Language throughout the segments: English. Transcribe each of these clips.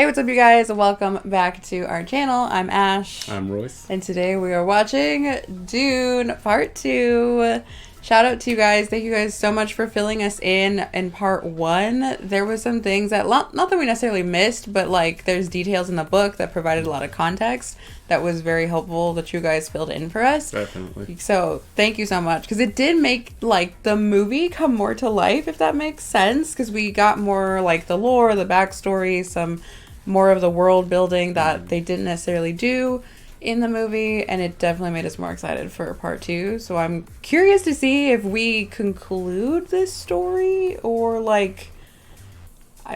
Hey, what's up, you guys? Welcome back to our channel. I'm Ash. I'm Royce. And today we are watching Dune Part 2. Shout out to you guys. Thank you guys so much for filling us in Part 1. There was some things that, not that we necessarily missed, but like there's details in the book that provided a lot of context that was very helpful that you guys filled in for us. Definitely. So thank you so much, because it did make like the movie come more to life, if that makes sense, because we got more like the lore, the backstory, some more of the world building that they didn't necessarily do in the movie, and it definitely made us more excited for part 2. So I'm curious to see if we conclude this story, or like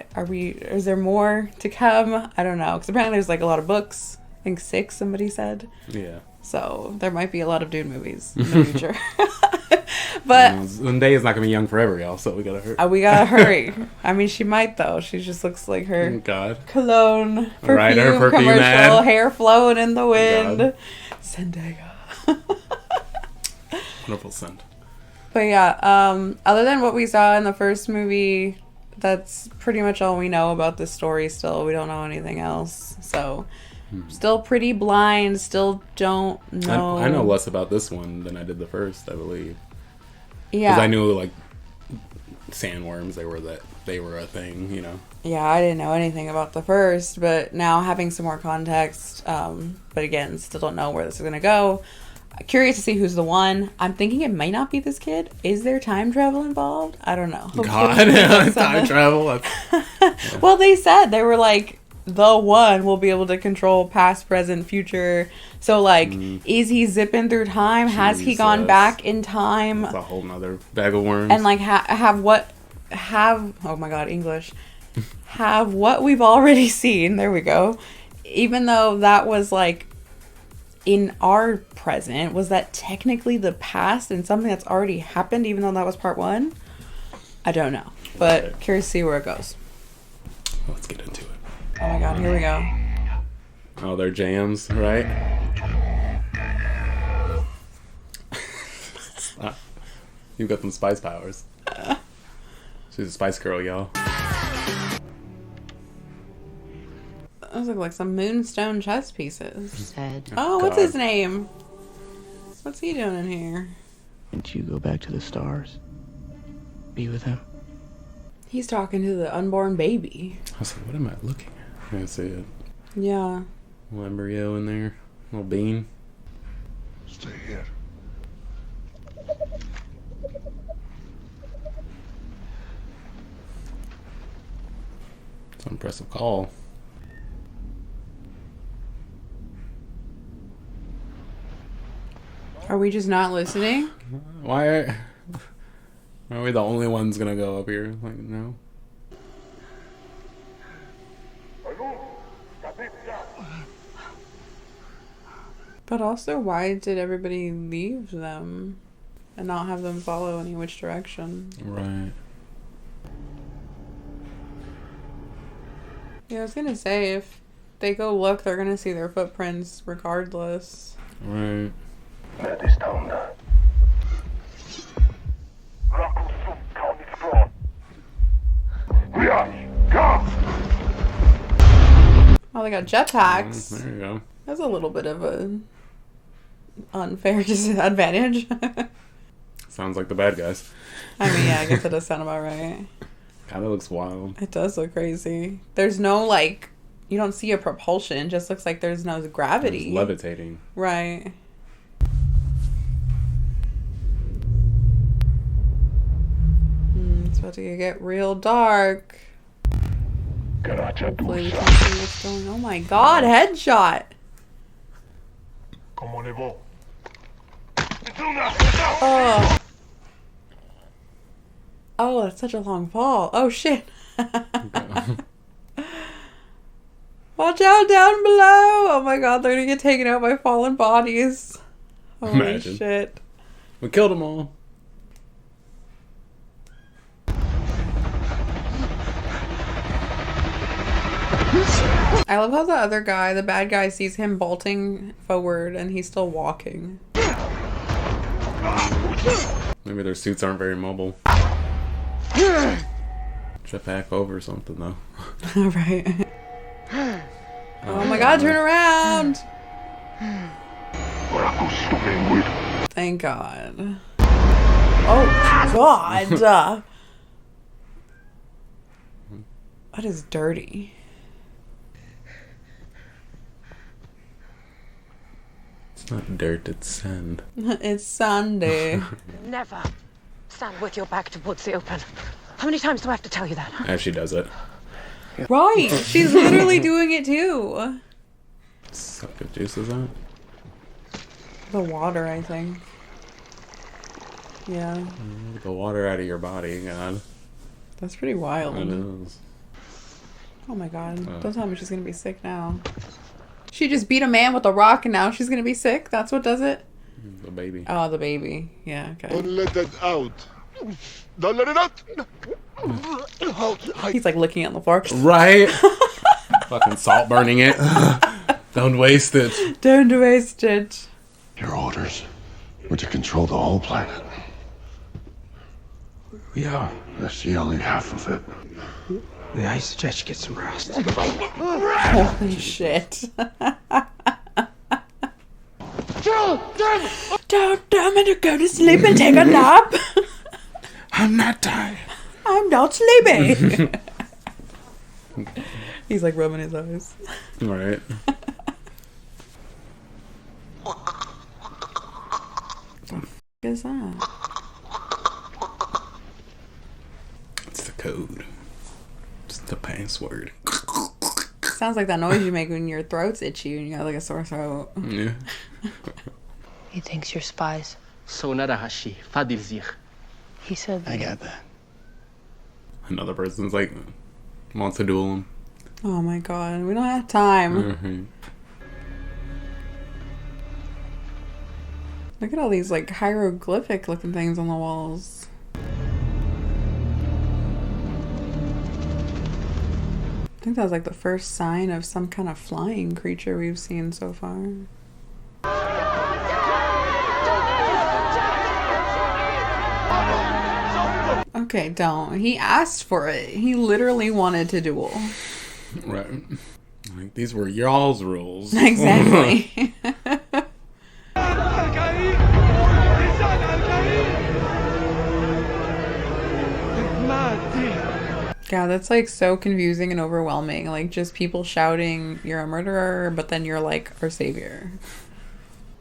is there more to come? I don't know, because apparently there's like a lot of books. I think 6, somebody said. Yeah. So there might be a lot of Dune movies in the future. But Zendaya's not gonna be young forever, y'all. So we gotta hurry. We gotta hurry. I mean, she might though. She just looks like her cologne perfume, right, her perfume commercial, ad. hair flowing in the wind. God. Zendaya. Wonderful scent. But yeah, other than what we saw in the first movie, that's pretty much all we know about this story. Still, we don't know anything else. So. Still pretty blind. Still don't know. I know less about this one than I did the first, I believe. Yeah. Because I knew like sandworms. They were a thing, you know. Yeah, I didn't know anything about the first, but now having some more context. But again, still don't know where this is gonna go. Curious to see who's the one. I'm thinking it might not be this kid. Is there time travel involved? I don't know. God, time travel. Yeah. Well, they said they were like, the one will be able to control past, present, future. So, like, is he zipping through time? Jesus. Has he gone back in time? That's a whole nother bag of worms. And, like, have oh my god, English. Have what we've already seen. There we go. Even though that was, like, in our present, was that technically the past and something that's already happened, even though that was part 1? I don't know. But okay. Curious to see where it goes. Let's get into it. Oh my god, here we go. Oh, they're jams, right? You've got some spice powers. She's a spice girl, y'all. Those look like some moonstone chess pieces. Oh, what's his name? What's he doing in here? Didn't you go back to the stars? Be with him? He's talking to the unborn baby. I was like, what am I looking at? I can see it. Yeah. Little embryo in there. Little bean. Stay here. It's an impressive call. Are we just not listening? Why are we the only ones gonna go up here? Like, no. But also, why did everybody leave them and not have them follow any which direction? Right. Yeah, I was gonna say, if they go look, they're gonna see their footprints regardless. Right. Oh, they got jetpacks. There you go. That's a little bit of a unfair disadvantage. Sounds like the bad guys. I mean, yeah, I guess that does sound about right. Kind of looks wild. It does look crazy. There's no, like, you don't see a propulsion. It just looks like there's no gravity. It's levitating. Right. It's about to get real dark. Hopefully we can see what's going on. Oh my god, headshot! Oh. Oh, that's such a long fall. Oh shit. Watch out down below! Oh my god, they're gonna get taken out by fallen bodies. Holy Imagine. Shit. We killed them all. I love how the other guy, the bad guy, sees him bolting forward and he's still walking. Maybe their suits aren't very mobile. Jetpack over something though. Right. Oh my god, turn around! Thank God. Oh God! That is dirty. It's not dirt, it's sand. It's Sunday. Never stand with your back towards the open. How many times do I have to tell you that? As she does it. Right, she's literally doing it too. Suck the juices out. The water, I think. Yeah. Get the water out of your body, God. That's pretty wild. It is. Oh my God. Don't tell me she's gonna be sick now. She just beat a man with a rock and now she's gonna be sick? That's what does it? The baby. Oh, the baby. Yeah, okay. Don't let that out. Don't let it out. He's like licking it on the floor. Right? Fucking salt burning it. Don't waste it. Don't waste it. Your orders were to control the whole planet. We are. I see only half of it. I suggest you get some rest. Holy shit. Don't tell me to go to sleep and take a nap. I'm not tired. I'm not sleepy. He's like rubbing his eyes. Right. What is that? It's the code. It's the password. Sounds like that noise you make when your throat's itchy and you got like a sore throat. Yeah. He thinks you're spies. Sonarahashi, Fadilzir. He said I got that. Another person's like, wants to duel him. Oh my God, we don't have time. Mm-hmm. Look at all these like hieroglyphic looking things on the walls. I think that was like the first sign of some kind of flying creature we've seen so far. Okay, don't. He asked for it. He literally wanted to duel. Right. Like, these were y'all's rules. Exactly. God, that's like so confusing and overwhelming. Like just people shouting, "You're a murderer," but then you're like our savior.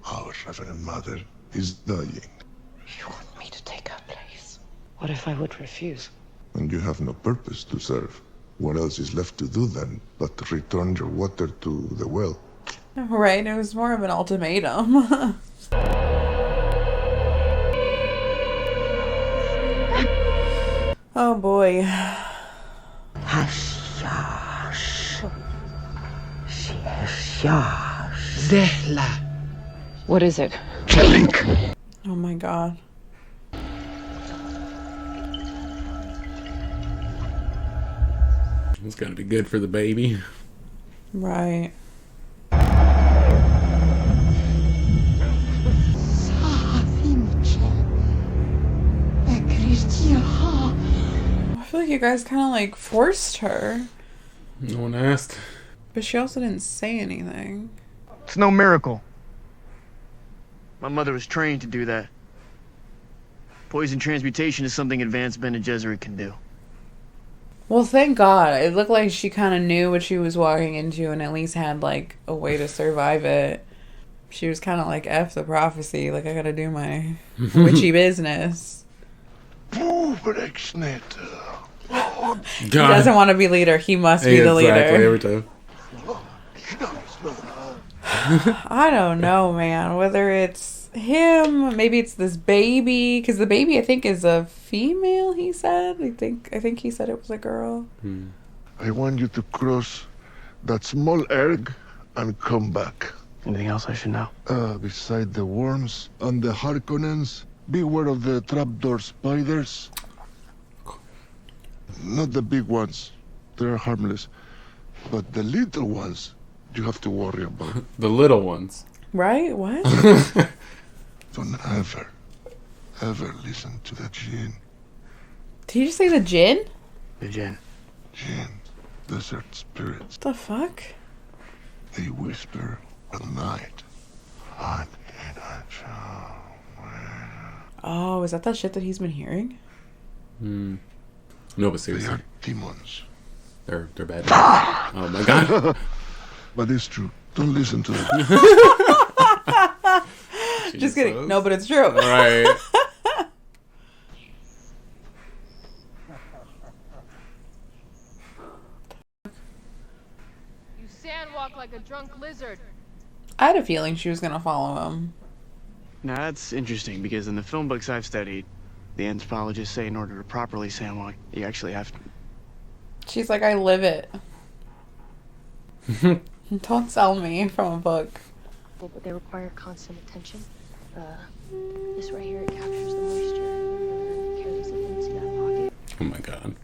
Our Reverend Mother is dying, you want me to take her place. What if I would refuse? and you have no purpose to serve. What else is left to do then but to return your water to the well? Right? It was more of an ultimatum. Oh boy. What is it? Oh my God. It's gotta be good for the baby. Right. I feel like you guys kind of like forced her, No one asked. but she also didn't say anything. It's no miracle. My mother was trained to do that. Poison transmutation is something advanced Bene Gesserit can do. Well, thank God. It looked like she kind of knew what she was walking into and at least had like a way to survive it. She was kind of like, F the prophecy. Like, I gotta do my witchy business. He doesn't want to be leader. He must be the leader. Every time. I don't know, man. Whether it's him, maybe it's this baby, because the baby I think is a female. He said. I think he said it was a girl. I want you to cross that small erg and come back. Anything else I should know? Beside the worms and the Harkonnens, beware of the trapdoor spiders. Not the big ones. They're harmless. But the little ones, you have to worry about. The little ones. Right? What? Don't ever listen to the Jinn. Did you just say the djinn? The Jen. Jinn. Desert spirits. The fuck? They whisper at night. Oh, is that shit that he's been hearing? No, but They seriously, are demons. they're bad. Oh my god. But it's true. Don't listen to them. Just kidding. No, but it's true. Right. You sandwalk like a drunk lizard. I had a feeling she was gonna follow him. Now that's interesting because in the film books I've studied, the anthropologists say in order to properly sandwalk, you actually have to. She's like, I live it. Don't sell me from a book. But they require constant attention. This right here, it captures the moisture. And then carries it into that pocket. Oh my god.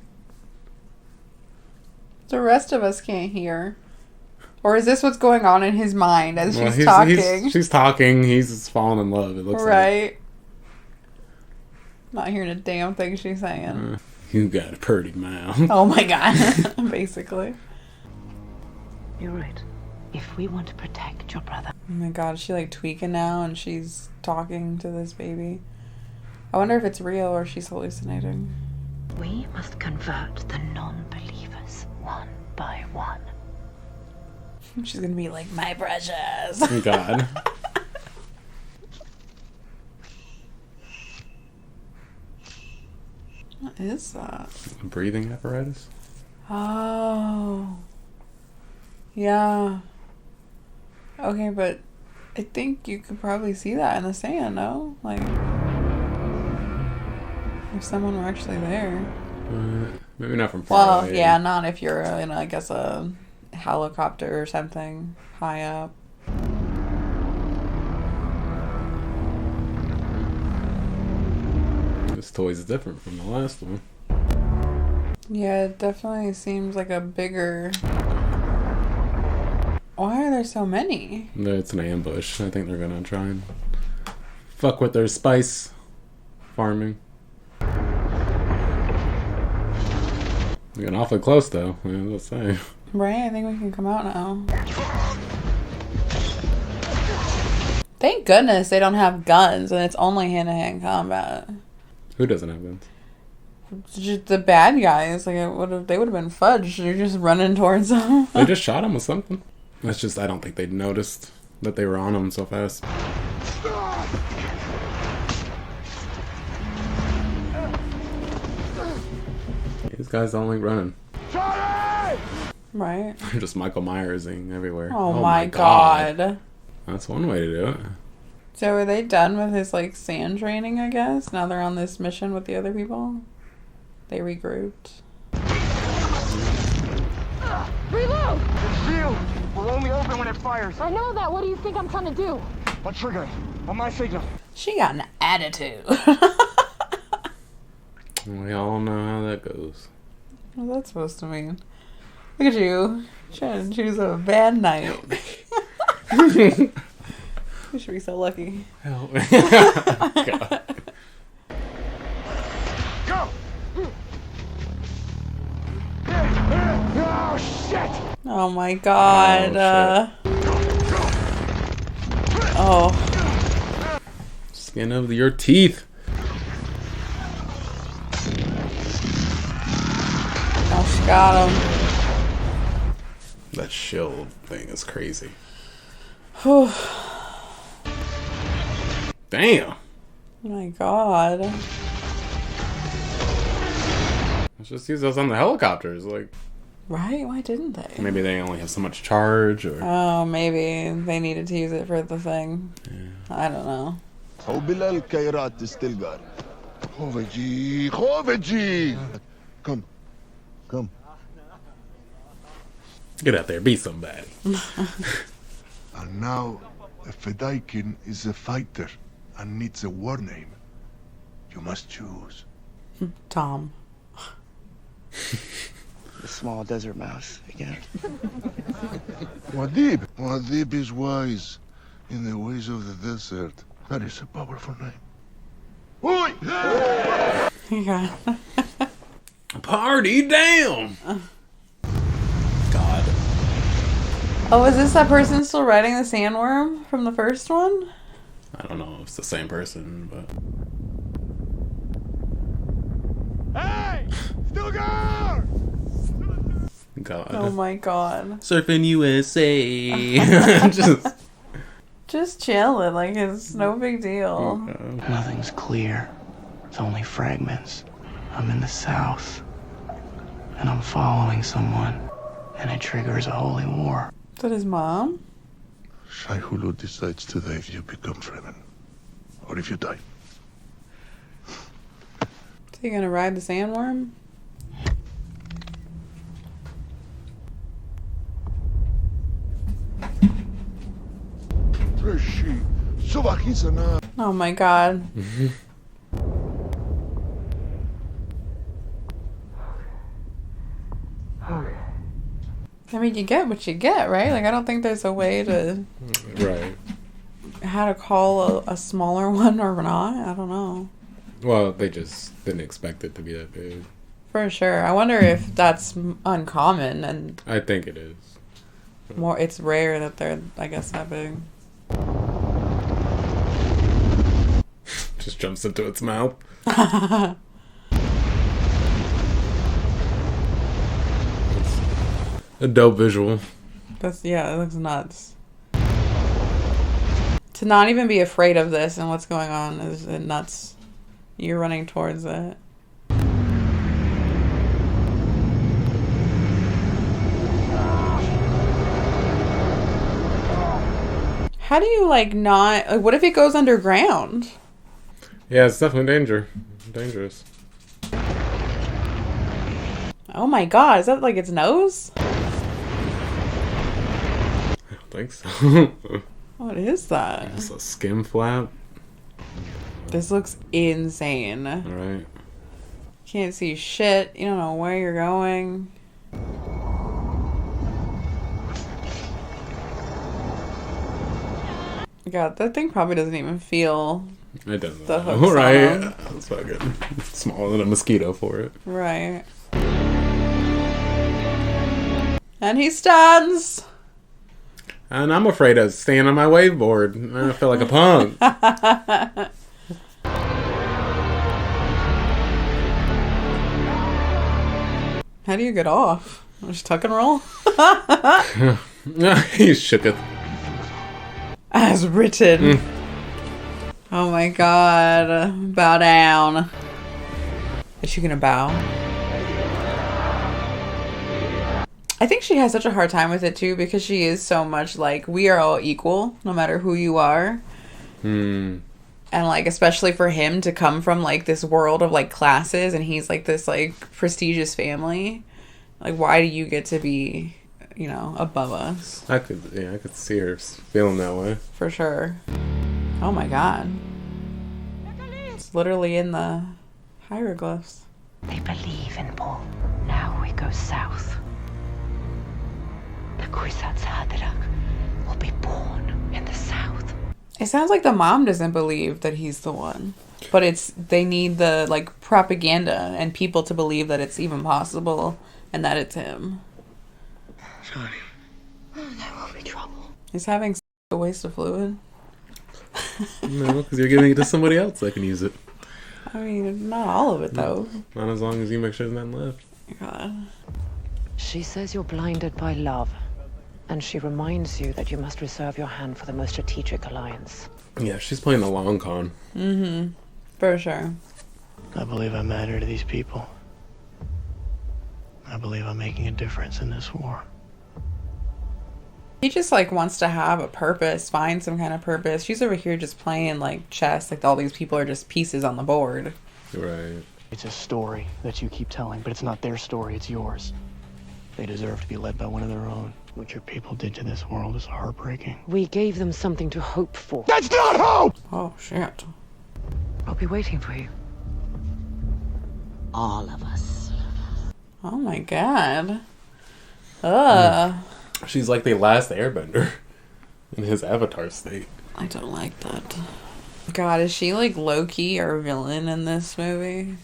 The rest of us can't hear. Or is this what's going on in his mind as she's talking? She's talking. He's falling in love. It looks right. Not hearing a damn thing she's saying. like. You got a pretty mouth. Oh my god. Basically. You're right. If we want to protect your brother. Oh my god, is she like tweaking now and she's talking to this baby? I wonder if it's real or she's hallucinating. We must convert the non-believers one by one. She's gonna be like, my precious. Oh god. What is that? A breathing apparatus? Oh. Yeah. Okay, but I think you could probably see that in the sand, no? Like, if someone were actually there. Maybe not from far Well, away. yeah, not if you're in, I guess, a helicopter or something high up. This toy is different from the last one. Yeah, it definitely seems like a bigger... Why are there so many? It's an ambush. I think they're gonna try and fuck with their spice farming. They're getting awfully close though, let's say. Right, I think we can come out now. Thank goodness they don't have guns and it's only hand-to-hand combat. Who doesn't have guns? Just the bad guys, like they would have been fudged. You're just running towards them. They just shot him with something. It's just I don't think they'd noticed that they were on him so fast. These guys only running. Right. They're just Michael Myersing everywhere. Oh my god. That's one way to do it. So are they done with his like sand training, I guess? Now they're on this mission with the other people? They regrouped. Reload! Shield! We'll only open when it fires. I know that. What do you think I'm trying to do? But trigger it. On my signal. She got an attitude. We all know how that goes. What's that supposed to mean? Look at you. Trying to choose a bad night. You should be so lucky. Help me. God. Go! Oh, shit! Oh my god. Oh. Skin of your teeth. Oh, she got him. That shield thing is crazy. Whew. Damn. Oh my god. Let's just use those on the helicopters. Like, Right? Why didn't they? maybe they only have so much charge, or Oh, maybe they needed to use it for the thing. I don't know. وبلا الكيرات تستلقار. خوفجي خوفجي. Come. Come. get out there, be somebody. And now, a Fedaykin is a fighter and needs a war name. You must choose. Tom. The small desert mouse again. Muad'Dib. Muad'Dib is wise in the ways of the desert. That is a powerful name. Oi! Yeah. Party down. Oh, is this that person still riding the sandworm from the first one? I don't know if it's the same person, but... Hey! Stuttgart! God. Oh my god. Surfing USA. Just chilling, like it's no big deal. Nothing's clear. It's only fragments. I'm in the south. And I'm following someone. And it triggers a holy war. Is that his mom? Shai Hulud decides today if you become Fremen. Or if you die. Is he gonna ride the sandworm? Oh my god. I mean, you get what you get, right? Like, I don't think there's a way to... Right. How to call a smaller one or not. I don't know. Well, they just didn't expect it to be that big. For sure. I wonder if that's uncommon and... I think it is. More, it's rare that they're, I guess, that big. Just jumps into its mouth. A dope visual. That's, yeah, it looks nuts. To not even be afraid of this and what's going on is nuts. You're running towards it. How do you, like, not... Like, what if it goes underground? Yeah, it's definitely dangerous. Oh my god, is that, like, its nose? I don't think so. What is that? It's a skim flap. This looks insane. Alright. Can't see shit. You don't know where you're going. God, that thing probably doesn't even feel... It doesn't. The hooks right? on 'em. It's fucking smaller than a mosquito for it. Right. And he stands! And I'm afraid of staying on my waveboard. I feel like a punk. How do you get off? Just tuck and roll? He shook it. As written. Oh my god. Bow down. Is she gonna bow? I think she has such a hard time with it too because she is so much like, we are all equal no matter who you are. And like, especially for him to come from like this world of like classes and he's like this like prestigious family. Like, why do you get to be, you know, above us? I could see her feeling that way. For sure. Oh my god. It's literally in the hieroglyphs. They believe in Paul. Now we go south. The Kwisatz Haderach will be born in the south. It sounds like the mom doesn't believe that he's the one. But they need the, like, propaganda and people to believe that it's even possible and that it's him. Johnny. There will be trouble. He's having a waste of fluid. No, because you're giving it to somebody else that can use it. I mean, not all of it, though. Not as long as you make sure there's nothing left. God. She says you're blinded by love, and she reminds you that you must reserve your hand for the most strategic alliance. Yeah, she's playing the long con. Mm-hmm. For sure. I believe I matter to these people. I believe I'm making a difference in this war. He just, like, wants to have a purpose, find some kind of purpose. She's over here just playing, like, chess. Like, all these people are just pieces on the board. Right. It's a story that you keep telling, but it's not their story, it's yours. They deserve to be led by one of their own. What your people did to this world is heartbreaking. We gave them something to hope for. That's not hope! Oh, shit. I'll be waiting for you. All of us. Oh, my God. Ugh. She's like the last airbender in his avatar state. I don't like that. God, is she, like, low-key our villain in this movie?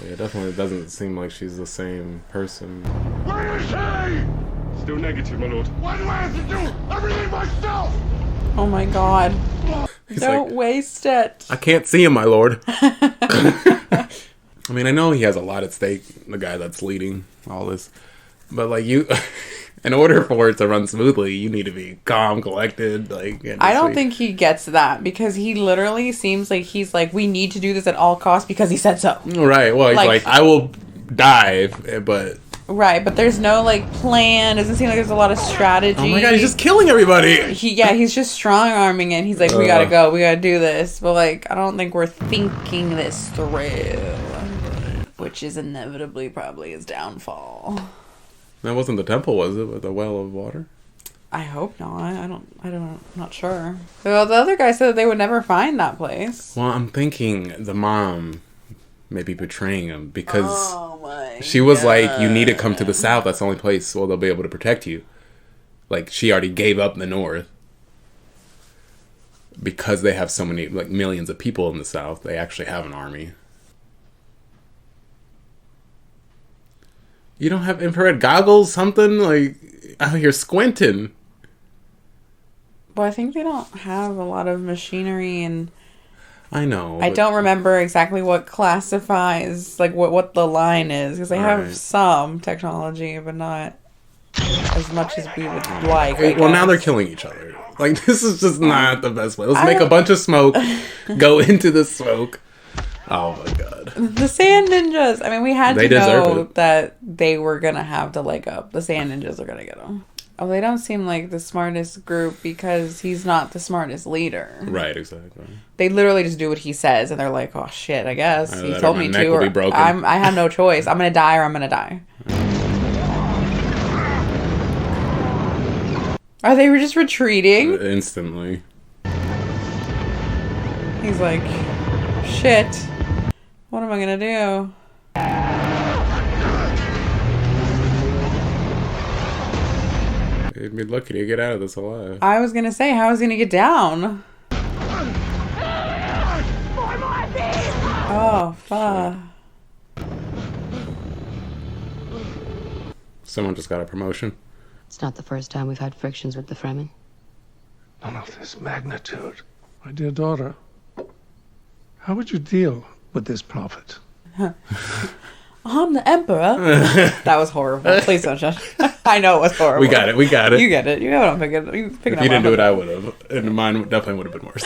Yeah, it definitely doesn't seem like she's the same person. Where is he? Still negative, my lord. Why do I have to do everything myself? Oh my god. He's Don't like, waste it. I can't see him, my lord. I mean, I know he has a lot at stake, the guy that's leading all this. But, like, you... in order for it to run smoothly, you need to be calm, collected. Like, I don't think he gets that because he literally seems like he's like, we need to do this at all costs because he said so. Right. Well, he's like I will die, but... Right, but there's no, like, plan. Doesn't seem like there's a lot of strategy. Oh my god, he's just killing everybody! He's just strong-arming it. He's like, we gotta go. We gotta do this. But, like, I don't think we're thinking this through. Which is inevitably probably his downfall. That wasn't the temple, was it? With the well of water? I hope not. I'm not sure. Well, the other guy said that they would never find that place. Well, I'm thinking the mom may be betraying him because she was like, you need to come to the south. That's the only place where they'll be able to protect you. Like, she already gave up the north. Because they have so many, like, millions of people in the south, they actually have an army. You don't have infrared goggles? Something? Like, out here squinting. Well, I think they don't have a lot of machinery and... I know. I don't remember exactly what classifies, like, what the line is. Because they have some technology, but not as much as we would like. Well, now they're killing each other. Like, this is just not the best way. Let's make a bunch of smoke, go into the smoke. Oh my god. The Sand Ninjas. I mean, we had to know that they were going to have the leg up. The Sand Ninjas are going to get them. Oh, they don't seem like the smartest group because he's not the smartest leader. Right, exactly. They literally just do what he says, and they're like, "Oh shit, I guess he told me to." Or I have no choice. I'm gonna die, or I'm gonna die. Are they just retreating instantly? He's like, "Shit, what am I gonna do?" He'd be lucky to get out of this alive. I was gonna say, how is he gonna get down? Oh, fuck. Someone just got a promotion. It's not the first time we've had frictions with the Fremen. None of this magnitude. My dear daughter, how would you deal with this prophet? I'm the Emperor. That was horrible. Please don't judge. I know it was horrible. We got it. You get it. You know what I'm picking. If you didn't do it, I would have. And mine definitely would have been worse.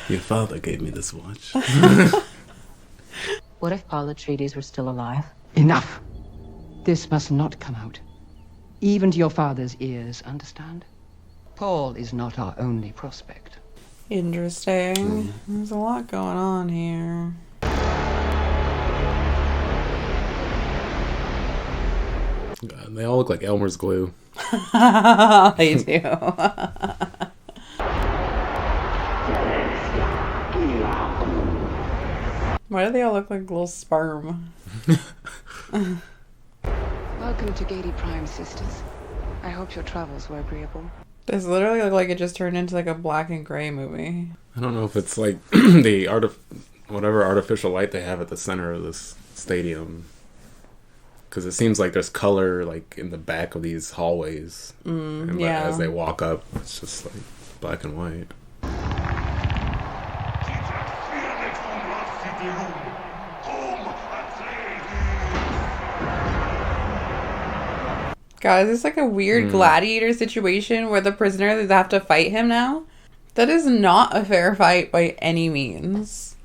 Your father gave me this watch. What if Paul Atreides were still alive? Enough. This must not come out. Even to your father's ears, understand? Paul is not our only prospect. Interesting. There's a lot going on here. God, they all look like Elmer's glue. They do. Why do they all look like little sperm? Welcome to Gady Prime, sisters. I hope your travels were agreeable. This literally looked like it just turned into like a black and gray movie. I don't know if it's like the whatever artificial light they have at the center of this stadium. Because it seems like there's color like in the back of these hallways. And yeah. As they walk up, it's just like black and white. Guys, it's like a weird gladiator situation where the prisoners have to fight him now. That is not a fair fight by any means.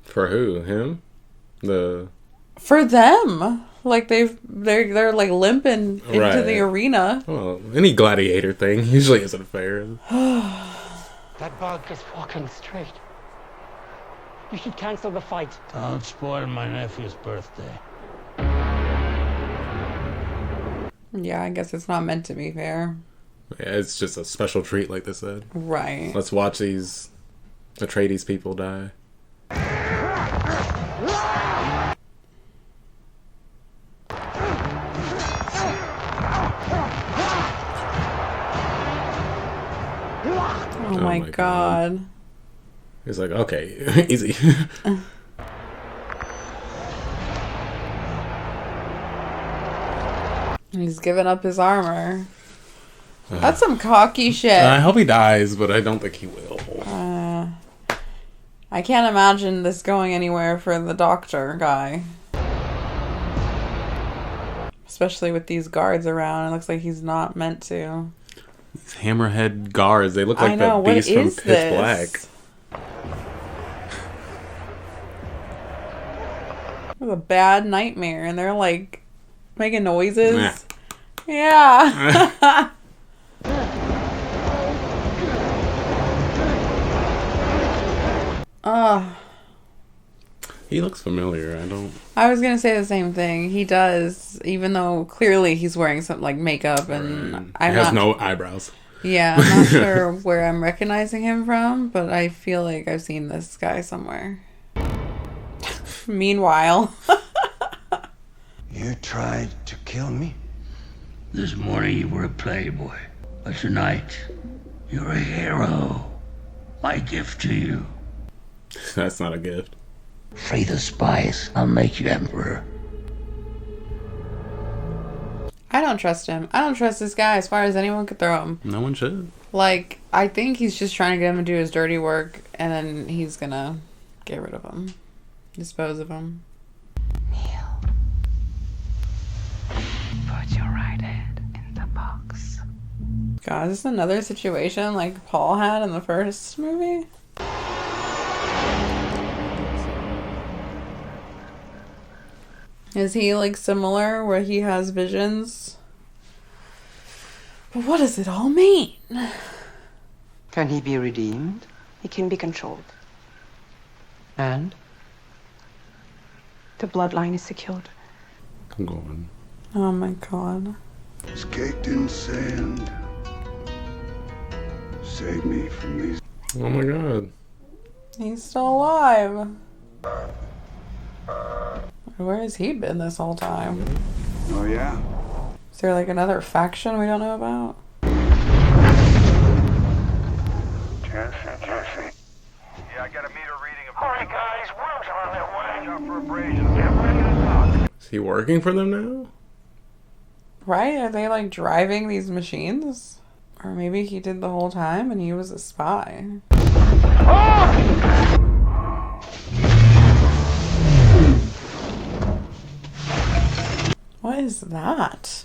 For who? Him? For them. Like they're like limping into the arena. Well, any gladiator thing usually isn't fair. That bug is walking straight. You should cancel the fight. Don't spoil my nephew's birthday. Yeah, I guess it's not meant to be fair. Yeah, it's just a special treat, like they said. Right. Let's watch these Atreides people die. Oh my god. He's like, okay, easy. He's giving up his armor. That's some cocky shit. I hope he dies, but I don't think he will. I can't imagine this going anywhere for the doctor guy. Especially with these guards around. It looks like he's not meant to. These hammerhead guards, they look like the beast from Pitch Black. It was a bad nightmare, and they're like making noises. Yeah. He looks familiar. I was gonna say the same thing. He does, even though clearly he's wearing some like makeup and He has no eyebrows. Yeah, I'm not sure where I'm recognizing him from, but I feel like I've seen this guy somewhere. Meanwhile, you tried to kill me? This morning you were a playboy, but tonight you're a hero. My gift to you. That's not a gift. Free the spies. I'll make you emperor. I don't trust him. I don't trust this guy as far as anyone could throw him. No one should. Like, I think he's just trying to get him to do his dirty work, and then he's gonna get rid of him. Dispose of him. Kneel. Put your right hand in the box. God, is this another situation like Paul had in the first movie? Is he like similar where he has visions? But what does it all mean? Can he be redeemed? He can be controlled. And? The bloodline is secured. I'm going. Oh my God. It's caked in sand. Save me from these. Oh my God. He's still alive. Where has he been this whole time? Oh yeah? Is there like another faction we don't know about? Jesse. Yeah, I got a meter reading of... Alright guys, worms are on their way. Watch out for abrasion. Get ready to knock. Is he working for them now? Right? Are they like driving these machines? Or maybe he did the whole time and he was a spy. What is that?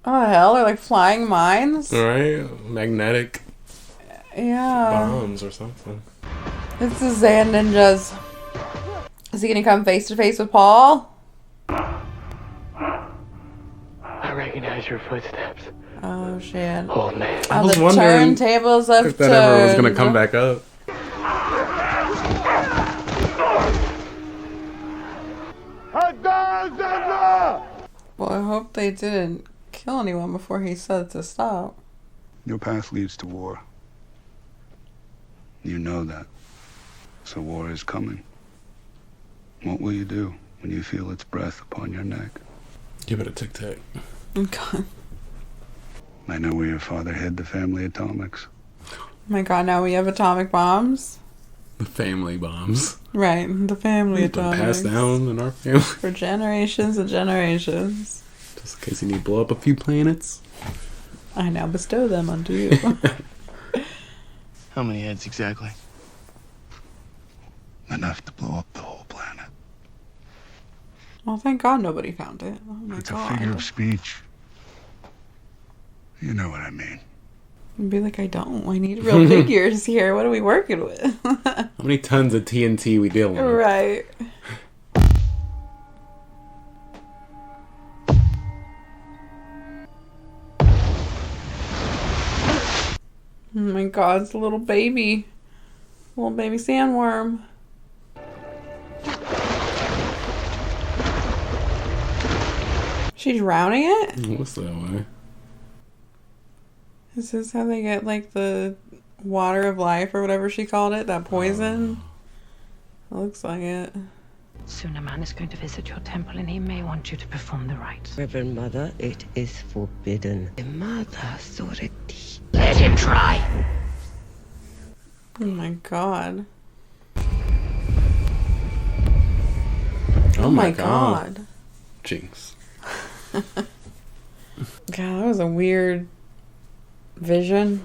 Oh the hell? They're like flying mines? Right? Magnetic Yeah. bombs or something. It's the Zan ninjas. Is he gonna come face to face with Paul? I recognize your footsteps. Oh shit. Old man. I Oh, was the wondering turntables have if that ever was turned. gonna come back up. Well, I hope they didn't kill anyone before he said to stop. Your path leads to war. You know that. So war is coming. What will you do when you feel its breath upon your neck? Give it a tic-tac. God. I know where your father hid the family atomics. Oh my God, now we have atomic bombs? The family bombs. Right, the family They've been atomics. passed down in our family. For generations and generations. Just in case you need to blow up a few planets. I now bestow them unto you. How many heads exactly? Enough to blow up the whole planet. Well, thank God nobody found it. Oh my It's God. a figure of speech. You know what I mean. I'd be like, I don't. I need real figures here. What are we working with? How many tons of TNT we dealing with? Right. Oh my God, it's a little baby. Little baby sandworm. She drowning it? What's that way? Is this how they get like the water of life or whatever she called it? That poison? It looks like it. Soon a man is going to visit your temple and he may want you to perform the rites. Reverend Mother, it is forbidden. The Mother Soreti. Let him try. Oh my god. Oh my god. Jinx. God, that was a weird vision.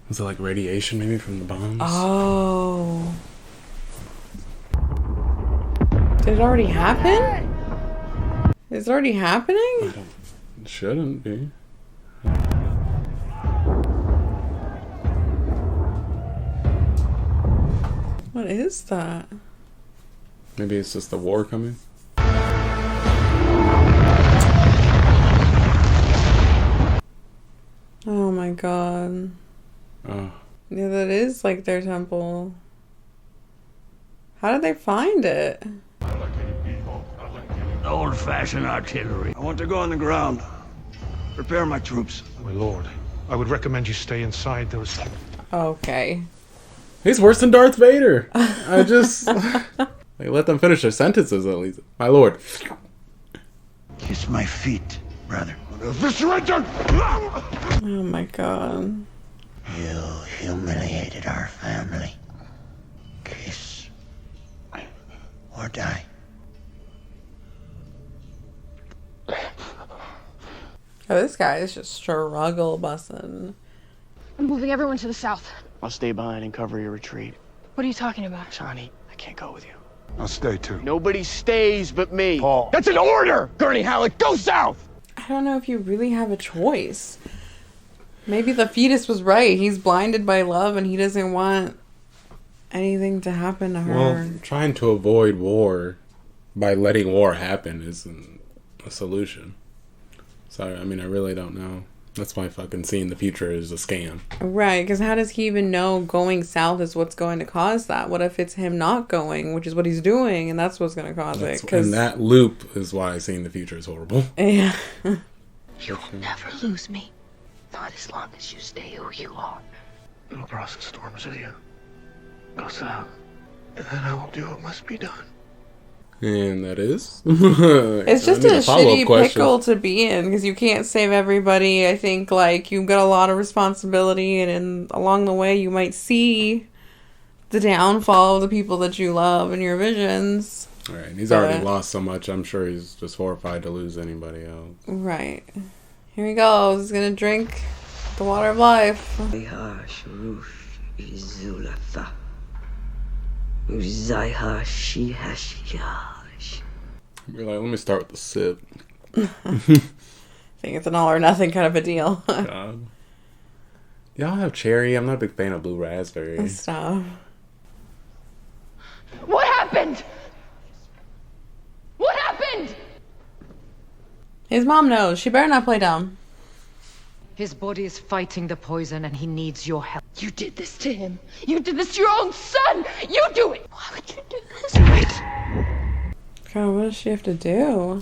Was it like radiation maybe from the bombs? Oh. Did it already happen? Is it already happening? It shouldn't be. What is that? Maybe it's just the war coming. Oh my god. Oh. Yeah, that is like their temple. How did they find it? Old-fashioned artillery. I want to go on the ground. Prepare my troops. My lord, I would recommend you stay inside. There is... Okay. He's worse than Darth Vader. I just... Like, let them finish their sentences at least. My lord. Kiss my feet, brother. Oh my god. You humiliated our family. Kiss. Or die. Oh, this guy is just struggle busting. I'm moving everyone to the south. I'll stay behind and cover your retreat. What are you talking about? Johnny, I can't go with you. I'll stay too. Nobody stays but me. Paul. That's an order! Gurney Halleck, go south! I don't know if you really have a choice. Maybe the fetus was right. He's blinded by love and he doesn't want anything to happen to her. Well, trying to avoid war by letting war happen isn't a solution. So, I mean, I really don't know. That's why fucking seeing the future is a scam. Right, because how does he even know going south is what's going to cause that? What if it's him not going, which is what he's doing, and that's what's going to cause it? And that loop is why seeing the future is horrible. Yeah. You'll never lose me. Not as long as you stay who you are. I'll cross the storms with you. Go south. And then I will do what must be done. And that is? It's just a shitty pickle to be in because you can't save everybody. I think like you've got a lot of responsibility, and along the way you might see the downfall of the people that you love in your visions. Right, he's already lost so much. I'm sure he's just horrified to lose anybody else. Right. Here he goes. He's gonna drink the water of life. You're like, let me start with the sip. I think it's an all or nothing kind of a deal. God. Y'all have cherry. I'm not a big fan of blue raspberry. Stop. What happened? What happened? His mom knows. She better not play dumb. His body is fighting the poison and he needs your help. You did this to him. You did this to your own son. You do it. Why would you do this? God, what does she have to do?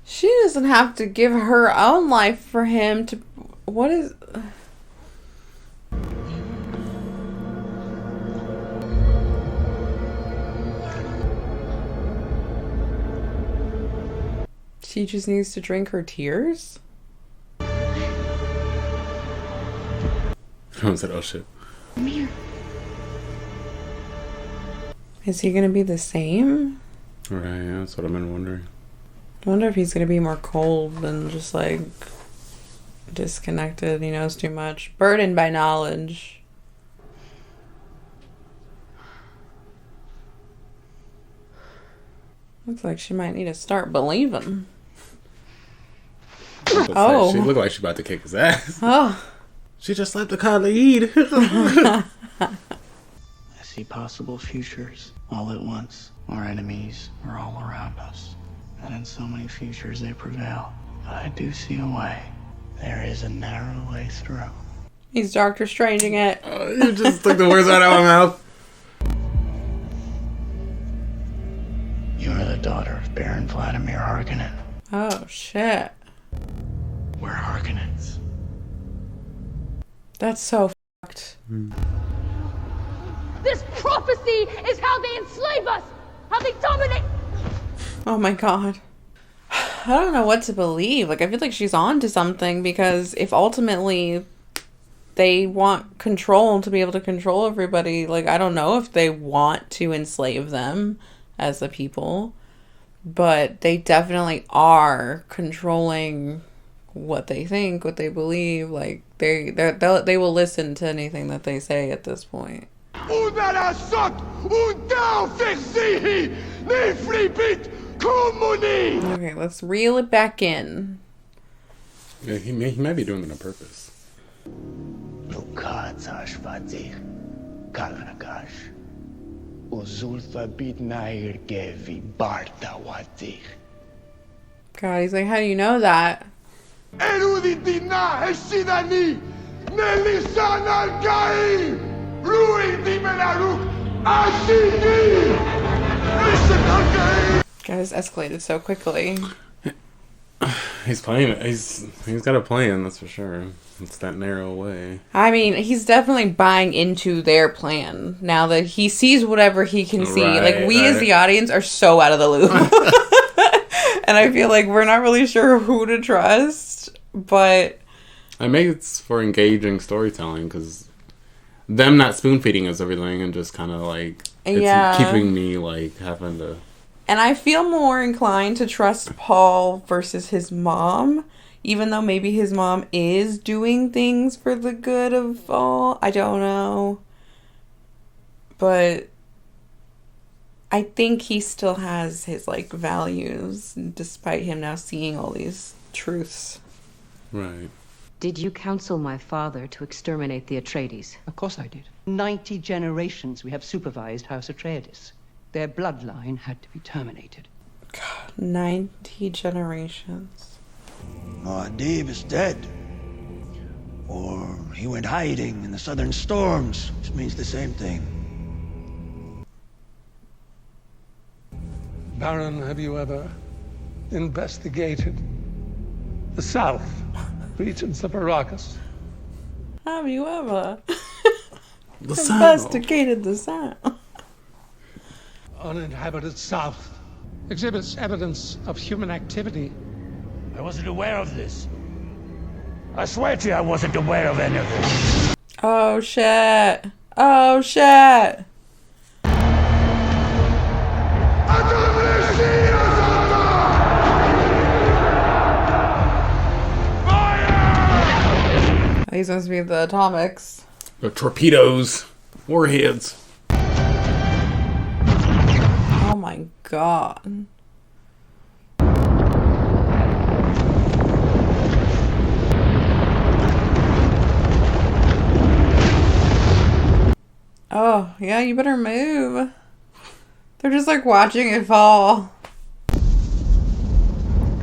She doesn't have to give her own life for him to... What is... She just needs to drink her tears? I said, oh shit. Come here. Is he gonna be the same? Right, yeah, that's what I've been wondering. I wonder if he's gonna be more cold and just like disconnected. He knows too much. Burdened by knowledge. Looks like she might need to start believing. Oh. She looked like she's about to kick his ass. Oh. She just left the Khalid. I see possible futures all at once. Our enemies are all around us. And in so many futures they prevail. But I do see a way. There is a narrow way through. He's Doctor Stranging it. You just took the words right out of my mouth. You are the daughter of Baron Vladimir Harkonnen. Oh, shit. We're Harkonnens. That's so fucked. This prophecy is how they enslave us. How they dominate. Oh my god. I don't know what to believe. Like, I feel like she's on to something, because if ultimately they want control to be able to control everybody, like, I don't know if they want to enslave them as the people, but they definitely are controlling what they think, what they believe. Like, they will listen to anything that they say at this point. Okay, let's reel it back in. Yeah, he might be doing it on purpose. God, he's like, how do you know that? Guys, escalated so quickly. He's playing it. He's got a plan, that's for sure. It's that narrow way. I mean, he's definitely buying into their plan now that he sees whatever he can see. Right, like, we as the audience are so out of the loop. And I feel like we're not really sure who to trust, but... I think it's for engaging storytelling, because them not spoon-feeding us everything and just kind of, like... It's keeping me, like, having to... And I feel more inclined to trust Paul versus his mom, even though maybe his mom is doing things for the good of all. I don't know. But I think he still has his, like, values, despite him now seeing all these truths. Right. Did you counsel my father to exterminate the Atreides? Of course I did. 90 generations we have supervised House Atreides. Their bloodline had to be terminated. God, 90 generations. Dave is dead. Or he went hiding in the southern storms, which means the same thing. Baron, have you ever investigated the south regions of Arrakis? Have you ever The investigated the South? Uninhabited south exhibits evidence of human activity. I wasn't aware of this. I swear to you, I wasn't aware of any of this. Oh, shit. Oh, shit. These must be the atomics. The torpedoes. Warheads. Oh my god. Oh, yeah, you better move. They're just like watching it fall.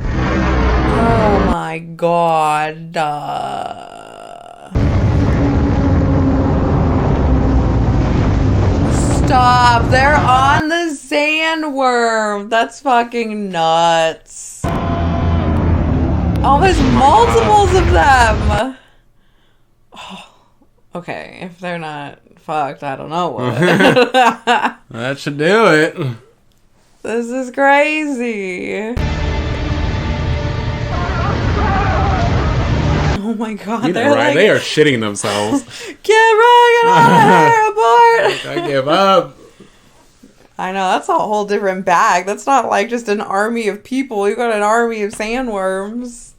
Oh my god. Stop. They're on the sandworm. That's fucking nuts. Oh, there's multiples of them. Oh, okay, if they're not fucked, I don't know what. That should do it. This is crazy. Oh my god, You know, they're right? like, They are shitting themselves. get right on here, abort! I give up. I know, that's a whole different bag. That's not like just an army of people. You got an army of sandworms.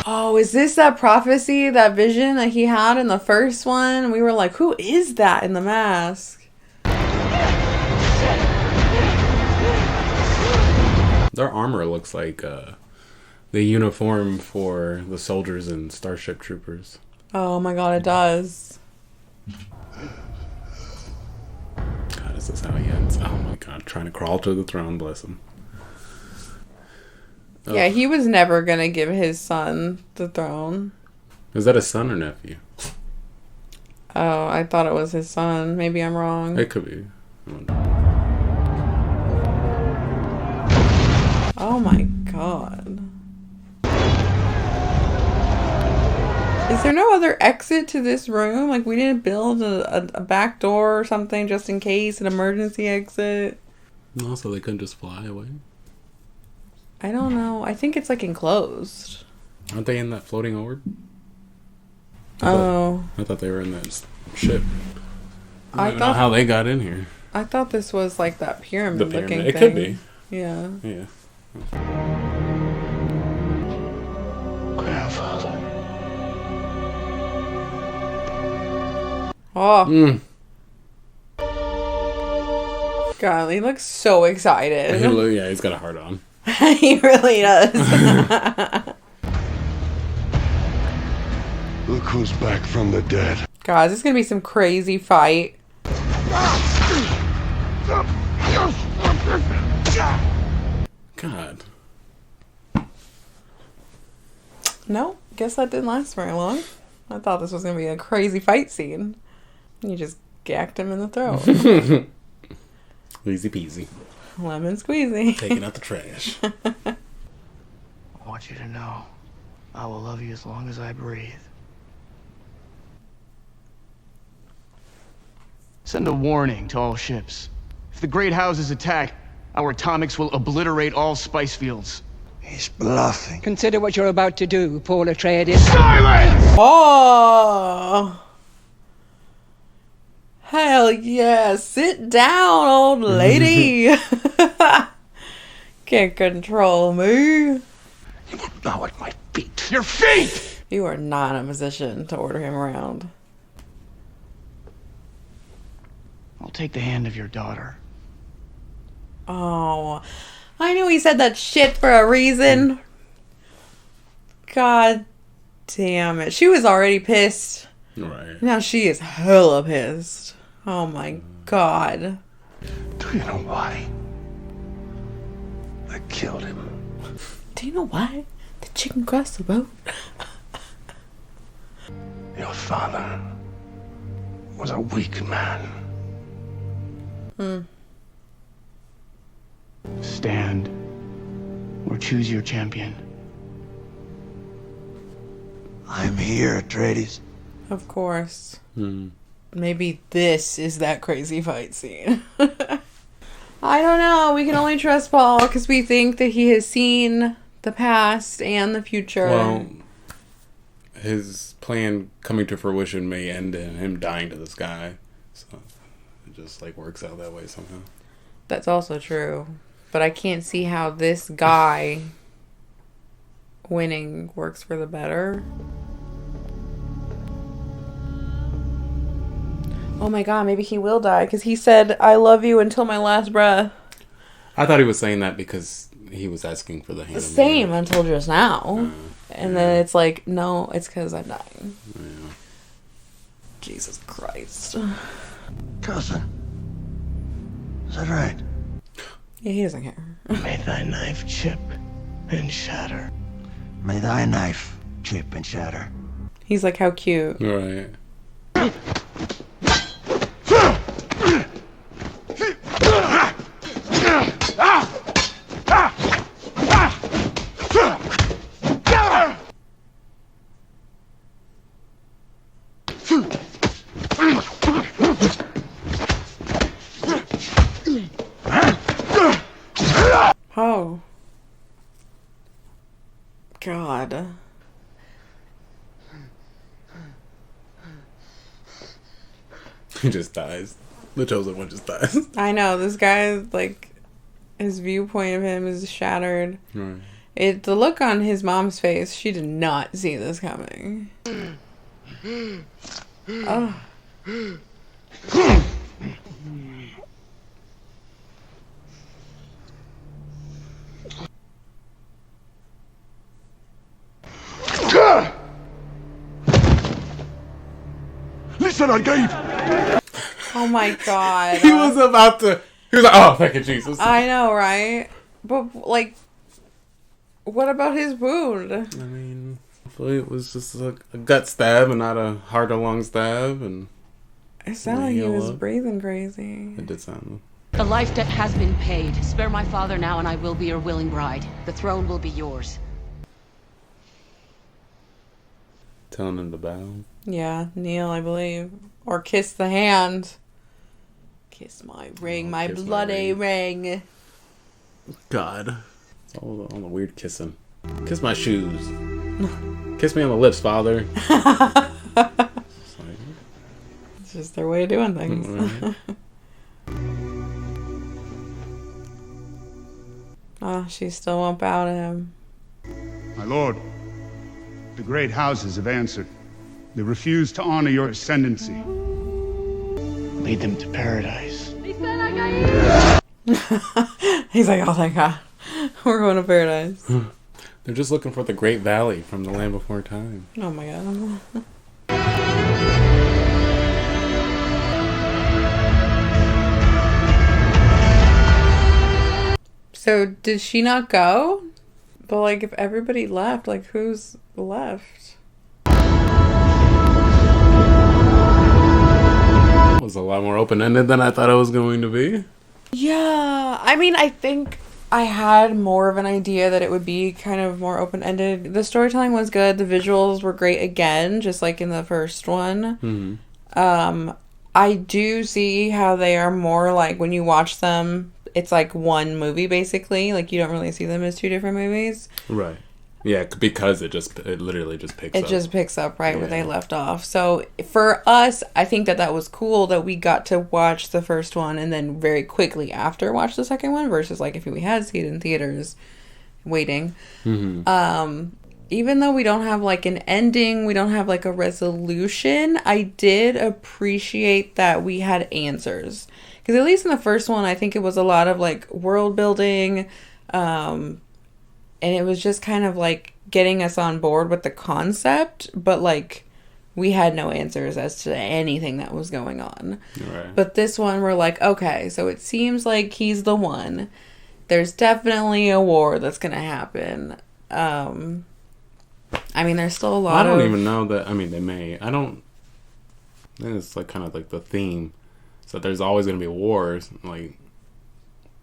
Oh, is this that prophecy, that vision that he had in the first one? We were like, who is that in the mask? Their armor looks like the uniform for the soldiers and Starship Troopers. Oh my god, it does. God, is this how he ends? Oh my god, trying to crawl to the throne, bless him. Oh. Yeah, he was never gonna give his son the throne. Is that a son or nephew? Oh, I thought it was his son. Maybe I'm wrong. It could be. Oh my god. Is there no other exit to this room? Like, we didn't build a back door or something just in case, an emergency exit? Also, they couldn't just fly away. I don't know. I think it's like enclosed. Aren't they in that floating orb? I thought they were in that ship. I don't thought know how they got in here. I thought this was like that pyramid, The pyramid. looking It thing. could be. Yeah. Yeah. Grandfather. Oh. God, he looks so excited. Yeah, he's got a heart on. He really does. Look who's back from the dead. God, this is gonna be some crazy fight. God. No, guess that didn't last very long. I thought this was gonna be a crazy fight scene. You just gacked him in the throat. Easy peasy. Lemon squeezy. Taking out the trash. I want you to know, I will love you as long as I breathe. Send a warning to all ships. If the Great House is attacked, our atomics will obliterate all spice fields. He's bluffing. Consider what you're about to do, Paul Atreides. Silence! Oh! Hell yeah! Sit down, old lady! Can't control me. You are now at my feet. Your feet! You are not in a position to order him around. I'll take the hand of your daughter. Oh, I knew he said that shit for a reason. God damn it. She was already pissed. Right. Now she is hella pissed. Oh my God. Do you know why? I killed him. Do you know why? The chicken crossed the road. Your father was a weak man. Stand or choose your champion. I'm here, Atreides. Of course. Maybe this is that crazy fight scene. I don't know. We can only trust Paul because we think that he has seen the past and the future. Well, his plan coming to fruition may end in him dying to this guy. So it just like works out that way somehow. That's also true. But I can't see how this guy winning works for the better. Oh my God, maybe he will die because he said, "I love you until my last breath." I thought he was saying that because he was asking for the hand. Same until just now. And then it's like, no, it's because I'm dying. Yeah. Jesus Christ. Cousin. Is that right? Yeah, he doesn't care. May thy knife chip and shatter. May thy knife chip and shatter. He's like, how cute. Right. Oh. God. He just dies. The chosen one just dies. I know, this guy, like, his viewpoint of him is shattered. Right. The look on his mom's face, she did not see this coming. Oh. Listen, I gave. Oh my God. He was about to. He was like, "Oh, thank you, Jesus." I know, right? But, like, what about his wound? I mean, hopefully it was just a gut stab and not a heart or lung stab. And It sounded like he was breathing crazy. It did sound. The life debt has been paid. Spare my father now and I will be your willing bride. The throne will be yours. Telling him to bow. Yeah, kneel, I believe. Or kiss the hand. Kiss my ring, my bloody ring. God. All the weird kissing. Kiss my shoes. Kiss me on the lips, father. It's just their way of doing things. Right. Oh, she still won't bow to him. My lord, the great houses have answered. They refuse to honor your ascendancy. Lead them to paradise. He's like, oh, thank God. We're going to paradise. They're just looking for the Great Valley from The Land Before Time. Oh my God. So did she not go? But like, if everybody left, like, who's left? It was a lot more open-ended than I thought it was going to be. Yeah, I mean, I think I had more of an idea that it would be kind of more open-ended. The storytelling was good. The visuals were great again, just like in the first one. Mm-hmm. I do see how they are more like, when you watch them, it's like one movie basically. Like, you don't really see them as two different movies. Right. Yeah, because it literally just picks up. It just picks up right where they left off. So for us, I think that was cool that we got to watch the first one and then very quickly after watch the second one, versus like if we had seen it in theaters waiting. Mm-hmm. Even though we don't have like an ending, we don't have like a resolution, I did appreciate that we had answers. Because at least in the first one, I think it was a lot of like world building, and it was just kind of like getting us on board with the concept, but like we had no answers as to anything that was going on. Right. But this one, we're like, okay, so it seems like he's the one. There's definitely a war that's going to happen. I mean, there's still a lot of... I don't even know that... I mean, they may. I think it's like kind of like the theme. So there's always going to be wars. Like,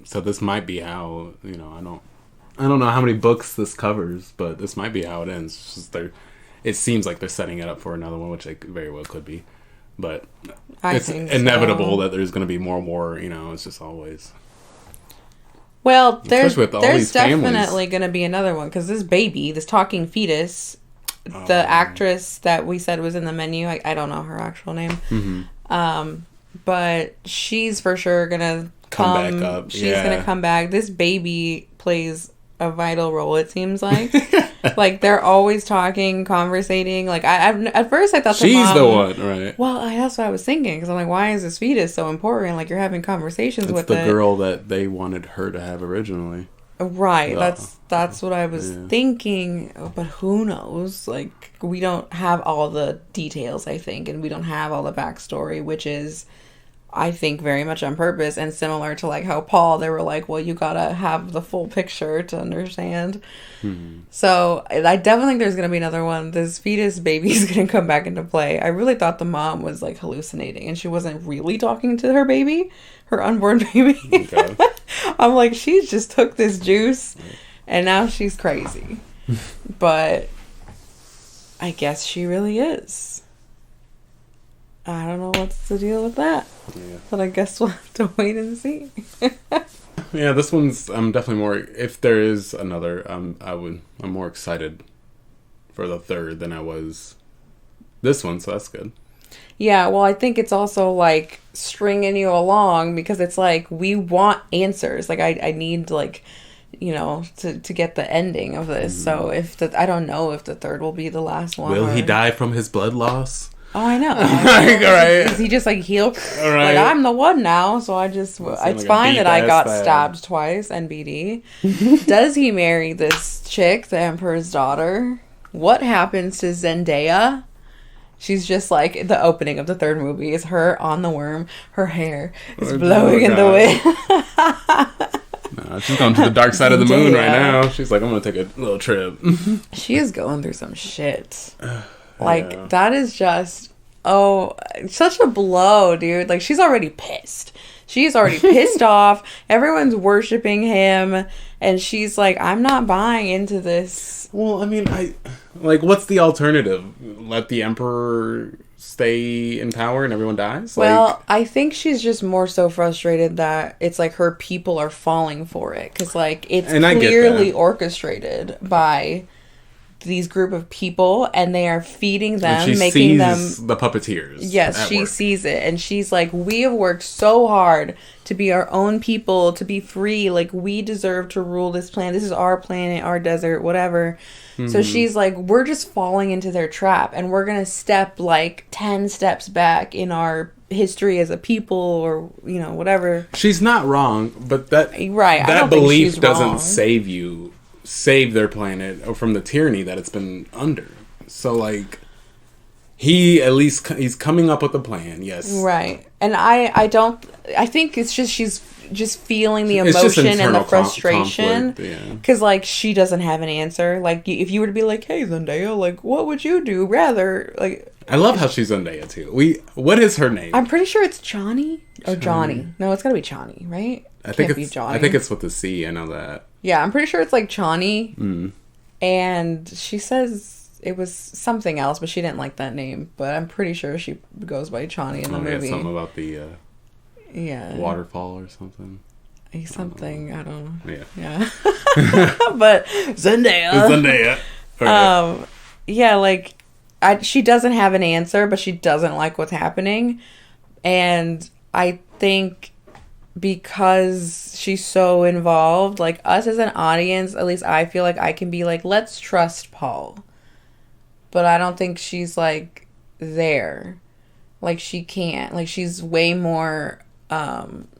so this might be how, I don't know how many books this covers, but this might be how it ends. It's just it seems like they're setting it up for another one, which it very well could be. But it's inevitable that there's going to be more war. It's just always. Well, there's definitely going to be another one, because this talking fetus, the actress that we said was in the menu, I don't know her actual name, mm-hmm. But she's for sure going to come back up. She's going to come back. This baby plays a vital role, it seems like. Like, they're always talking, conversating. Like, at first I thought she's the one, right? Well, that's what I was thinking, because I'm like, why is this fetus so important? Like, you're having conversations with the girl that they wanted her to have originally. Right. That's what I was thinking. But who knows? Like, we don't have all the details, I think, and we don't have all the backstory, which is, I think, very much on purpose, and similar to like how Paul, they were like, well, you gotta have the full picture to understand. Mm-hmm. So I definitely think there's gonna be another one. This fetus baby is gonna come back into play. I really thought the mom was like hallucinating and she wasn't really talking to her baby, her unborn baby. Okay. I'm like, she just took this juice and now she's crazy. But I guess she really is. I don't know what's the deal with that. Yeah. But I guess we'll have to wait and see. Yeah, this one's... I'm definitely more... If there is another, I'm more excited for the third than I was this one, so that's good. Yeah, well, I think it's also, like, stringing you along, because it's like, we want answers. Like, I need, like, to get the ending of this. Mm-hmm. So I don't know if the third will be the last one. Will he die from his blood loss? Oh, I know. Right. Is he just like healed? Right. Like, I'm the one now, so it's like fine that I got stabbed twice, NBD. Does he marry this chick, the Emperor's daughter? What happens to Zendaya? She's just like, the opening of the third movie is her on the worm. Her hair is blowing in the wind. No, she's going to the dark side of the moon right now. She's like, I'm going to take a little trip. She is going through some shit. Like, that is just, such a blow, dude. Like, she's already pissed. She's already pissed off. Everyone's worshiping him. And she's like, I'm not buying into this Well, I mean, what's the alternative? Let the Emperor stay in power and everyone dies? Well, I think she's just more so frustrated that it's like her people are falling for it. Because, like, it's clearly orchestrated by these group of people, and they are feeding them, making them the puppeteers. Yes, she sees it, and she's like, we have worked so hard to be our own people, to be free. Like, we deserve to rule this planet. This is our planet, our desert, whatever. Mm-hmm. So she's like, we're just falling into their trap, and we're gonna step like 10 steps back in our history as a people, or whatever. She's not wrong, but that belief doesn't save their planet from the tyranny that it's been under. So, like, he's coming up with a plan, yes. Right. And I think it's just she's just feeling the emotion and the frustration. Because, like, she doesn't have an answer. Like, if you were to be like, hey, Zendaya, like, what would you do? Rather, like... I love how she's Zendaya, too. What is her name? I'm pretty sure it's Johnny. Or Johnny. No, it's gotta be Johnny, right? I think it's with the C, I know that. Yeah, I'm pretty sure it's like Chani. Mm. And she says it was something else, but she didn't like that name. But I'm pretty sure she goes by Chani in the movie. Yeah, something about the waterfall or something. Something, I don't know. Yeah. But Zendaya. Okay. Yeah, like, she doesn't have an answer, but she doesn't like what's happening. And I think... because she's so involved, like, us as an audience, at least I feel like I can be like, let's trust Paul. But I don't think she's, like, there. Like, she can't. Like, she's way more,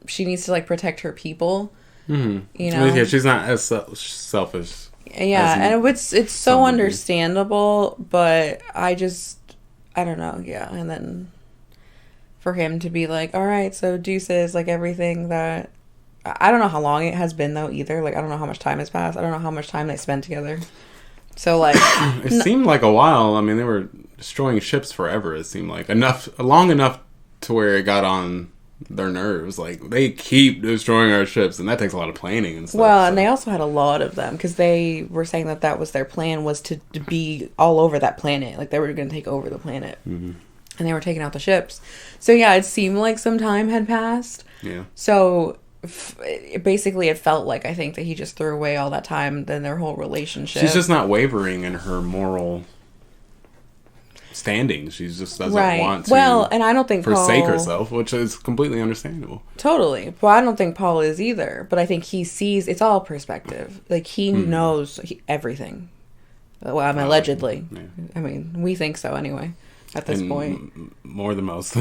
she needs to, like, protect her people. Mm-hmm. Yeah, she's not as selfish. Yeah, and it's so understandable, but I don't know, yeah. And then... for him to be like, all right, so deuces, like, everything that... I don't know how long it has been, though, either. Like, I don't know how much time has passed. I don't know how much time they spent together. So, like... it seemed like a while. I mean, they were destroying ships forever, it seemed like. Long enough to where it got on their nerves. Like, they keep destroying our ships, and that takes a lot of planning and stuff. Well, and they also had a lot of them, because they were saying that was their plan, was to be all over that planet. Like, they were going to take over the planet. Mm-hmm. And they were taking out the ships. So, yeah, it seemed like some time had passed. Yeah. So, basically, it felt like, I think, that he just threw away all that time, then their whole relationship. She's just not wavering in her moral standing. She just doesn't want to and I don't think forsake herself, which is completely understandable. Totally. Well, I don't think Paul is either. But I think he sees... it's all perspective. Like, he knows everything. Well, I mean, allegedly. Yeah. I mean, we think so anyway. At this point, more than most.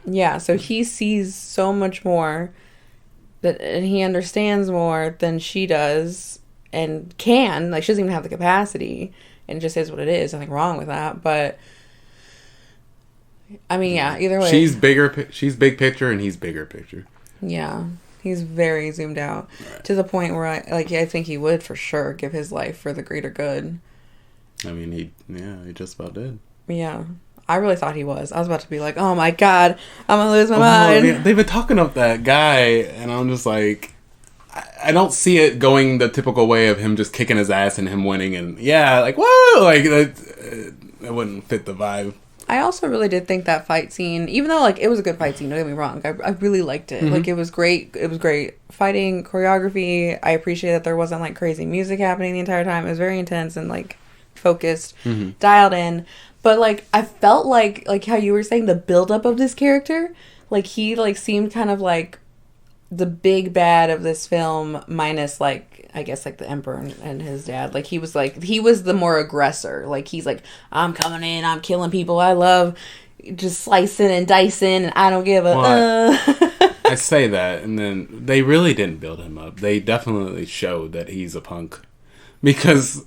Yeah, so he sees so much more and he understands more than she does, and can. Like, she doesn't even have the capacity, and it just is what it is. Nothing wrong with that, but I mean, yeah. Either way, she's big picture, and he's bigger picture. Yeah, he's very zoomed out to the point where I think he would for sure give his life for the greater good. I mean, he just about did. Yeah. I really thought he was. I was about to be like, oh my God, I'm going to lose my mind. Yeah. They've been talking up that guy, and I'm just like, I don't see it going the typical way of him just kicking his ass and him winning, and like, whoa, like, that wouldn't fit the vibe. I also really did think that fight scene, even though, like, it was a good fight scene, don't get me wrong, I really liked it. Mm-hmm. Like, it was great. It was great fighting, choreography. I appreciate that there wasn't, like, crazy music happening the entire time. It was very intense and, like, focused, dialed in. But, like, I felt like how you were saying, the buildup of this character, like, he, like, seemed kind of like the big bad of this film, minus, like, I guess, like, the Emperor and his dad. Like, he was the more aggressor. Like, he's like, I'm coming in, I'm killing people, I love just slicing and dicing, and I don't give a... I say that, and then they really didn't build him up. They definitely showed that he's a punk. Because...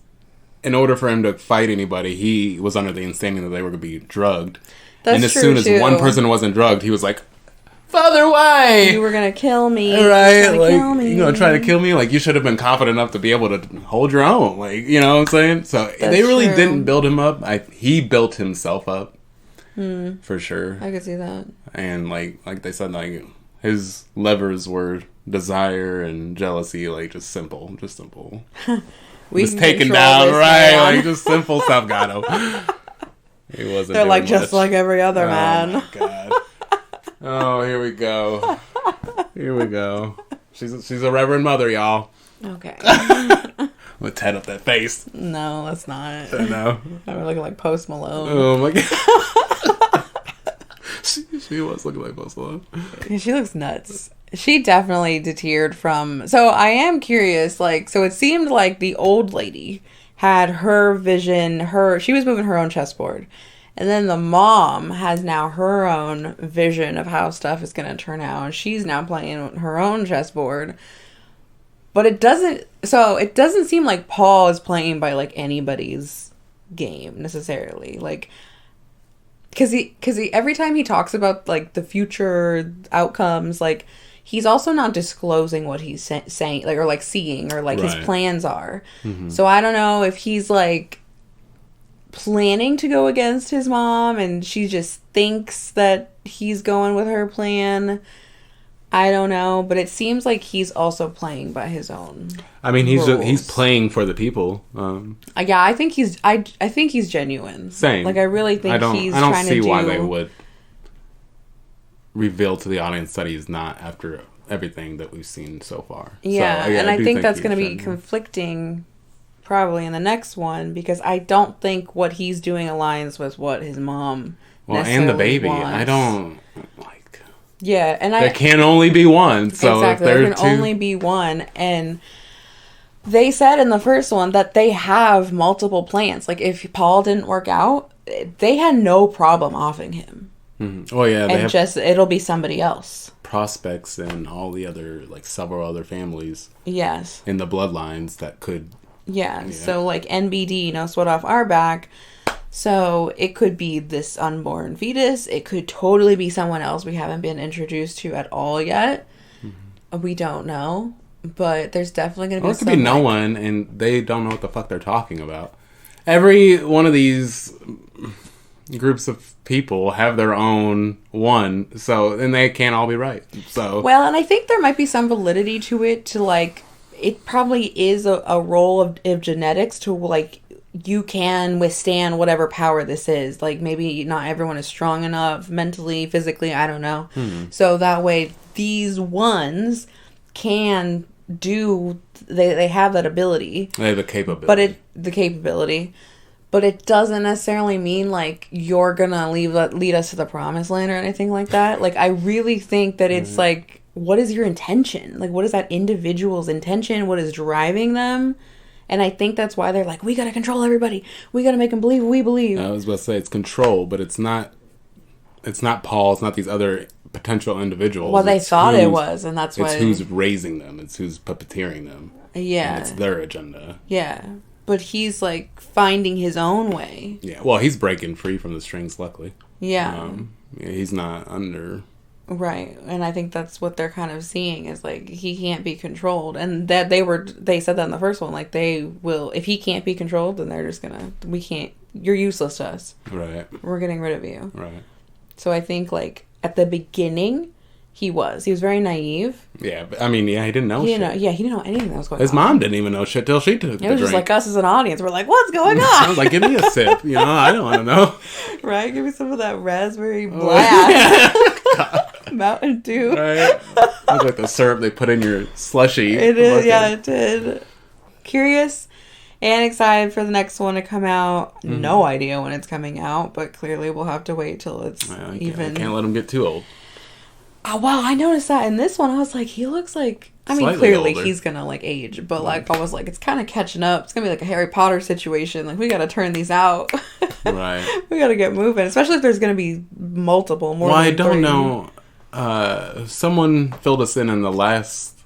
in order for him to fight anybody, he was under the understanding that they were going to be drugged. That's and as true, soon as too. one person wasn't drugged, he was like, Father, why? You were going to kill me. Right? Like, you're going to try to kill me? Like, you should have been confident enough to be able to hold your own. Like, you know what I'm saying? So, they really didn't build him up. He built himself up. For sure. I could see that. And, like they said, like, his levers were desire and jealousy, like, just simple. We was can taken control down, this right? man. Like just simple stuff got him. He wasn't. They're like doing just much. like every other man. Oh my god. Oh, here we go. Here we go. She's a Reverend Mother, y'all. Okay. With Ted up that face. No, that's not. No. I'm looking like Post Malone. Oh my god. she was looking like Post Malone. She looks nuts. She definitely deterred from. So I am curious. Like, so it seemed like the old lady had her vision. She was moving her own chessboard, and then the mom has now her own vision of how stuff is going to turn out, and she's now playing her own chessboard. But it doesn't. So it doesn't seem like Paul is playing by like anybody's game necessarily. Like. Because he every time he talks about like the future outcomes, like he's also not disclosing what he's saying, like, or like seeing, or like his plans are. Mm-hmm. So I don't know if he's like planning to go against his mom, and she just thinks that he's going with her plan. I don't know, but it seems like he's also playing by his own. I mean, he's playing for the people. Yeah, I think he's I think he's genuine. Same. Like I really think he's I don't trying see to do. why they would reveal to the audience that he's not after everything that we've seen so far. Yeah, so, yeah and I do think that's going to be genuine. conflicting probably in the next one, because I don't think what he's doing aligns with what his mom and the baby. wants. I don't like. Yeah, and there can only be one. So exactly, if there can only be one, and they said in the first one that they have multiple plans. Like if Paul didn't work out, they had no problem offing him. Mm-hmm. Oh yeah, and just it'll be somebody else. Prospects and all the other like several other families. Yes. In the bloodlines that could. Yeah. So like NBD, no sweat off our back. So it could be this unborn fetus. It could totally be someone else we haven't been introduced to at all yet. Mm-hmm. We don't know, but there's definitely going to be. Or it could be no one, and they don't know what the fuck they're talking about. Every one of these groups of people have their own one, so and they can't all be right. So well, and I think there might be some validity to it. To like, it probably is a role of genetics to like. You can withstand whatever power this is. Like, maybe not everyone is strong enough mentally, physically, I don't know. So that way, these ones can do, they have that ability. They have the capability. But it doesn't necessarily mean, like, you're gonna lead us to the promised land or anything like that. Like, I really think that it's, like, what is your intention? Like, what is that individual's intention? What is driving them? And I think that's why they're like, we gotta control everybody. We gotta make them believe what we believe. I was about to say it's control, but it's not Paul. It's not these other potential individuals. Well, they thought it was, and that's why it's who's raising them. It's who's puppeteering them. Yeah, and it's their agenda. Yeah, but he's like finding his own way. Yeah, well, he's breaking free from the strings. Luckily. Yeah. He's not under. Right, and I think that's what they're kind of seeing is like he can't be controlled, and that they said that in the first one, like they will, if he can't be controlled, then they're just gonna, we can't, you're useless to us. Right. We're getting rid of you. Right. So I think like at the beginning, he was very naive. Yeah, but I mean, he didn't know shit. He didn't know anything that was going on. His mom didn't even know shit till she took the drink. It was just like us as an audience. We're like, what's going on? I was like, give me a sip. I don't want to know. Right? Give me some of that raspberry blast. Mountain Dew. Right. Looks like the syrup they put in your slushy. It is, yeah, it did. Curious and excited for the next one to come out. Mm-hmm. No idea when it's coming out, but clearly we'll have to wait till it's even. Can't let them get too old. Oh, wow, I noticed that in this one. I was like, he looks like. I mean, slightly clearly older. He's gonna like age, but like I was like, it's kind of catching up. It's gonna be like a Harry Potter situation. Like we gotta turn these out. Right. We gotta get moving, especially if there's gonna be multiple. More. Well, I don't know. Someone filled us in the last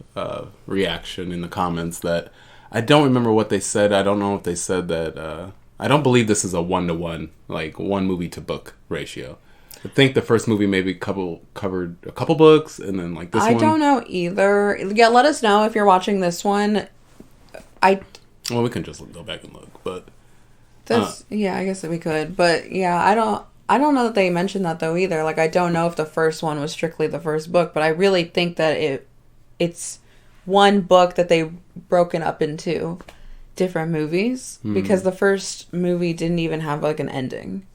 reaction in the comments that I don't remember what they said. I don't know if they said that. I don't believe this is a 1-to-1, like one movie to book ratio. I think the first movie maybe covered a couple books, and then like this one. I don't know either. Yeah, let us know if you're watching this one. Well, we can just go back and look, but. Yeah, I guess that we could, but yeah, I don't know that they mentioned that though either. Like, I don't know if the first one was strictly the first book, but I really think that it's one book that they've broken up into, different movies because the first movie didn't even have like an ending.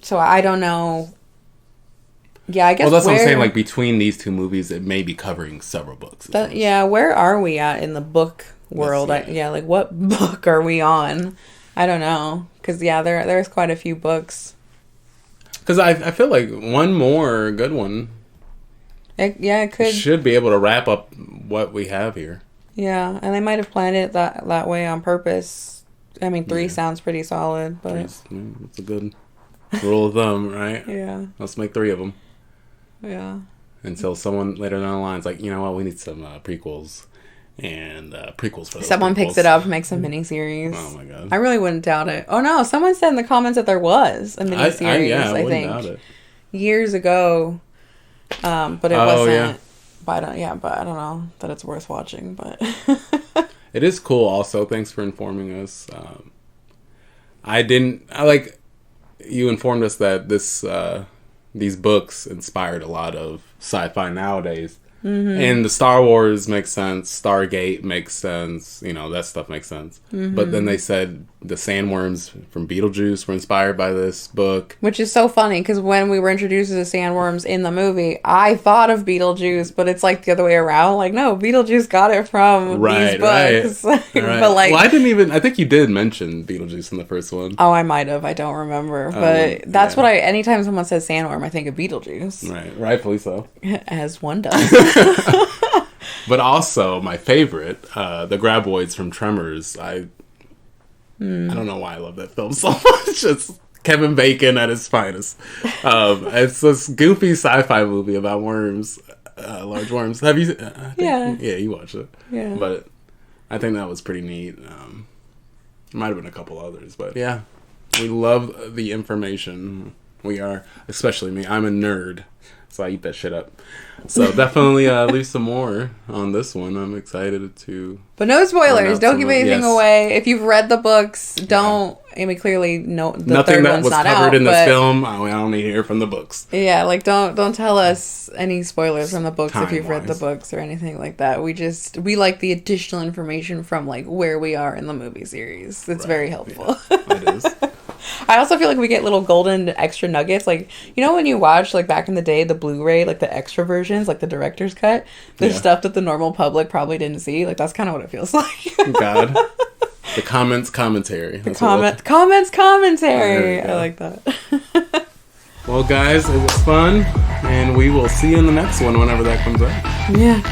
So I don't know. Yeah, I guess. Well, that's what I'm saying. Like between these two movies, it may be covering several books. Yeah, where are we at in the book world? Like what book are we on? I don't know, because there's quite a few books. Because I feel like one more good one. It could should be able to wrap up what we have here. Yeah, and they might have planned it that way on purpose. I mean, 3 sounds pretty solid, but it's a good rule of thumb, right? Yeah. Let's make 3 of them. Yeah. Until someone later down the line is like, you know what, we need some prequels. And prequels for those someone prequels. Picks it up, makes a miniseries. Oh my god! I really wouldn't doubt it. Oh no! Someone said in the comments that there was a miniseries. I think doubt it. Years ago, but it wasn't. Yeah. But I don't know that it's worth watching. But it is cool. Also, thanks for informing us. You informed us that these books inspired a lot of sci-fi nowadays. Mm-hmm. And the Star Wars makes sense. Stargate makes sense. That stuff makes sense. Mm-hmm. But then they said the sandworms from Beetlejuice were inspired by this book. Which is so funny, because when we were introduced to the sandworms in the movie, I thought of Beetlejuice, but it's like the other way around. Like, no, Beetlejuice got it from these books. Right. But like, well, I think you did mention Beetlejuice in the first one. Oh, I might have. I don't remember. But that's what anytime someone says sandworm, I think of Beetlejuice. Right. Rightfully so. As one does. But also my favorite, the Graboids from Tremors. I don't know why I love that film so much. It's Kevin Bacon at his finest. It's this goofy sci-fi movie about worms, large worms. Have you? Yeah, you watched it. Yeah, but I think that was pretty neat. There might have been a couple others, but yeah, we love the information. We are, especially me. I'm a nerd. So I eat that shit up. So definitely leave some more on this one. I'm excited to. But no spoilers. Don't give anything away. If you've read the books, don't. I mean, clearly, no. Nothing that was covered in this film. I don't need to hear from the books. Yeah, like don't tell us any spoilers from the books if you've read the books or anything like that. We like the additional information from like where we are in the movie series. It's very helpful. Yeah, it is. I also feel like we get little golden extra nuggets. Like, when you watch, like, back in the day, the Blu-ray, like, the extra versions, like, the director's cut, there's stuff that the normal public probably didn't see. Like, that's kind of what it feels like. God. The comments commentary. Comments commentary. I like that. Well, guys, it was fun. And we will see you in the next one whenever that comes out. Yeah.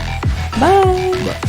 Bye.